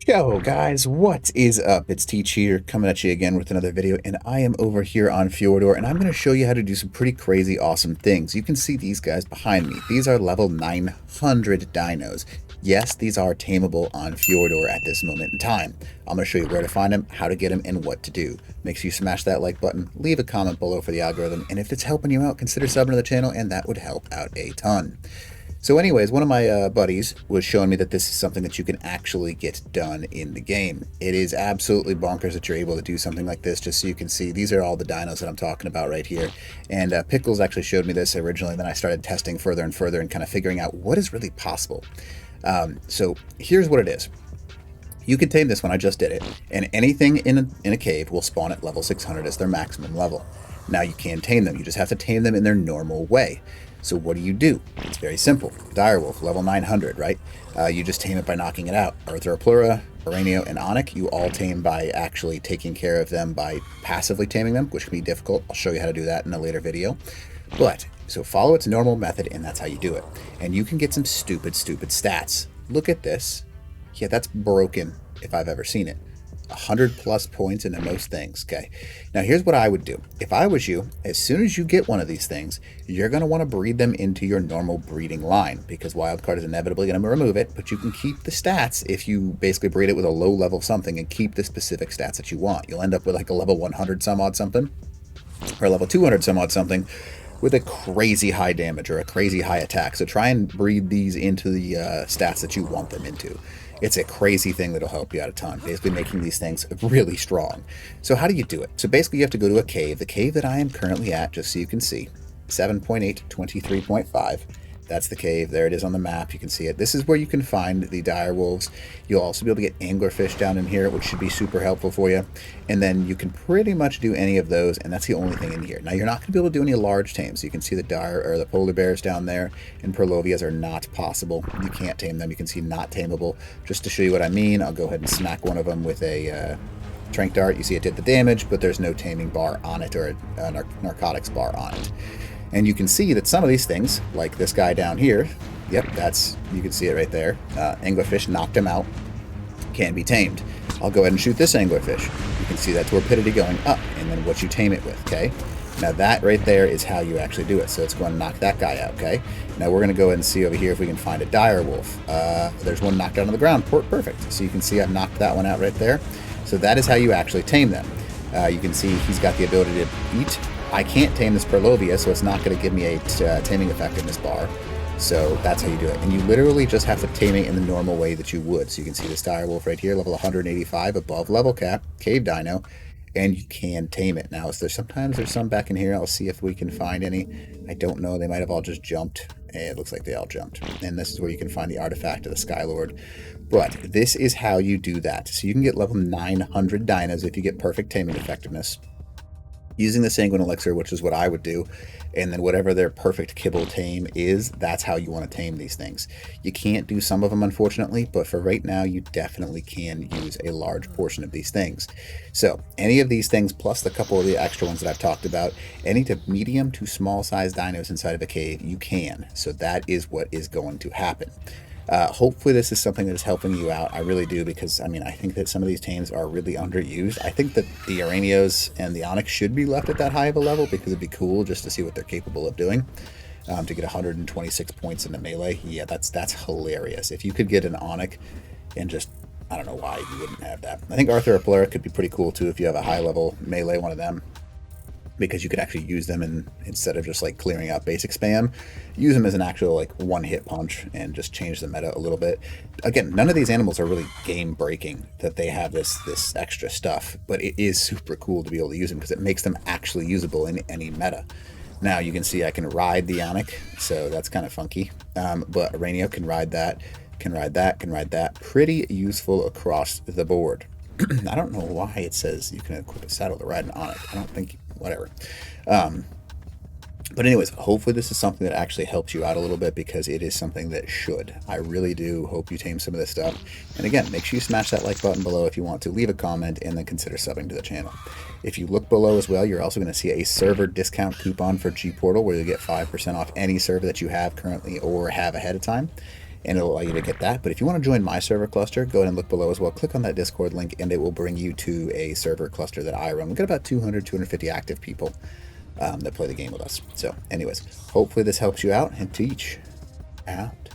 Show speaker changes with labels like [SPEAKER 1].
[SPEAKER 1] Yo guys, what is up? It's Teach here, coming at you again with another video, and I am over here on FJORDUR, and I'm going to show you how to do some pretty crazy awesome things. You can see these guys behind me. These are level 900 dinos. Yes, these are tameable on FJORDUR at this moment in time. I'm going to show you where to find them, how to get them, and what to do. Make sure you smash that like button, leave a comment below for the algorithm, and if it's helping you out, consider subbing to the channel, and that would help out a ton. So anyways, one of my buddies was showing me that this is something that you can actually get done in the game. It is absolutely bonkers that you're able to do something like this, just so you can see. These are all the dinos that I'm talking about right here. And Pickles actually showed me this originally, then I started testing further and further and kind of figuring out what is really possible. So here's what it is. You can tame this one, I just did it, and anything in a cave will spawn at level 600 as their maximum level. Now you can tame them, you just have to tame them in their normal way. So what do? It's very simple. Direwolf, level 900, right? You just tame it by knocking it out. Arthropleura, Aranio, and Onyx, you all tame by actually taking care of them by passively taming them, which can be difficult. I'll show you how to do that in a later video. But, so follow its normal method, and that's how you do it. And you can get some stupid stats. Look at this. Yeah, that's broken if I've ever seen it. 100+ points into most things. Okay, now here's what I would do. If I was you, as soon as you get one of these things, you're going to want to breed them into your normal breeding line, because wildcard is inevitably going to remove it, but you can keep the stats if you basically breed it with a low level something and keep the specific stats that you want. You'll end up with like a level 100 some odd something, or a level 200 some odd something, with a crazy high damage or a crazy high attack. So try and breed these into the stats that you want them into. It's a crazy thing that'll help you out a ton, basically making these things really strong. So how do you do it? So basically you have to go to a cave. The cave that I am currently at, just so you can see, 7.8, 23.5. That's the cave. There it is on the map. You can see it. This is where you can find the dire wolves. You'll also be able to get anglerfish down in here, which should be super helpful for you. And then you can pretty much do any of those, and that's the only thing in here. Now, you're not going to be able to do any large tames. You can see the dire or the polar bears down there, and Perlovias are not possible. You can't tame them. You can see not tameable. Just to show you what I mean, I'll go ahead and smack one of them with a trank dart. You see it did the damage, but there's no taming bar on it or a narcotics bar on it. And you can see that some of these things, like this guy down here, yep, you can see it right there. Anglerfish knocked him out, can be tamed. I'll go ahead and shoot this anglerfish. You can see that torpidity going up, and then what you tame it with, okay? Now that right there is how you actually do it. So it's going to knock that guy out, okay? Now we're going to go ahead and see over here if we can find a dire wolf. There's one knocked out on the ground, perfect. So you can see I've knocked that one out right there. So that is how you actually tame them. You can see he's got the ability to eat. I can't tame this Perlovia, so it's not going to give me a taming effectiveness bar. So that's how you do it. And you literally just have to tame it in the normal way that you would. So you can see this dire wolf right here, level 185, above level cap, cave dino, and you can tame it. Now, sometimes there's some back in here. I'll see if we can find any. I don't know. They might have all just jumped. It looks like they all jumped. And this is where you can find the artifact of the Skylord. But this is how you do that. So you can get level 900 dinos if you get perfect taming effectiveness, using the Sanguine Elixir, which is what I would do, and then whatever their perfect kibble tame is, that's how you want to tame these things. You can't do some of them, unfortunately, but for right now, you definitely can use a large portion of these things. So any of these things, plus the couple of the extra ones that I've talked about, any to medium to small size dinos inside of a cave, you can. So that is what is going to happen. Hopefully this is something that is helping you out. I really do, because I mean, I think that some of these tames are really underused. I think that the Aranios and the Onyx should be left at that high of a level, because it'd be cool just to see what they're capable of doing. To get 126 points in the melee, yeah, that's hilarious. If you could get an Onyx and just, I don't know why you wouldn't have that. I think Arthropleura could be pretty cool too if you have a high level melee one of them, because you could actually use them instead of just like clearing out basic spam, use them as an actual like one-hit punch and just change the meta a little bit. Again, none of these animals are really game breaking that they have this extra stuff, but it is super cool to be able to use them because it makes them actually usable in any meta. Now you can see I can ride the Onyx, so that's kind of funky, but Aranio can ride that, can ride that. Pretty useful across the board. I don't know why it says you can equip a saddle to ride an Onyx. I don't think, whatever. But anyways, hopefully this is something that actually helps you out a little bit, because it is something that should. I really do hope you tame some of this stuff. And again, make sure you smash that like button below if you want to, leave a comment, and then consider subbing to the channel. If you look below as well, you're also going to see a server discount coupon for G Portal, where you'll get 5% off any server that you have currently or have ahead of time. and it'll allow you to get that. But if you want to join my server cluster, go ahead and look below as well. Click on that Discord link, and it will bring you to a server cluster that I run. We've got about 200, 250 active people that play the game with us. So anyways, hopefully this helps you out, and teach out.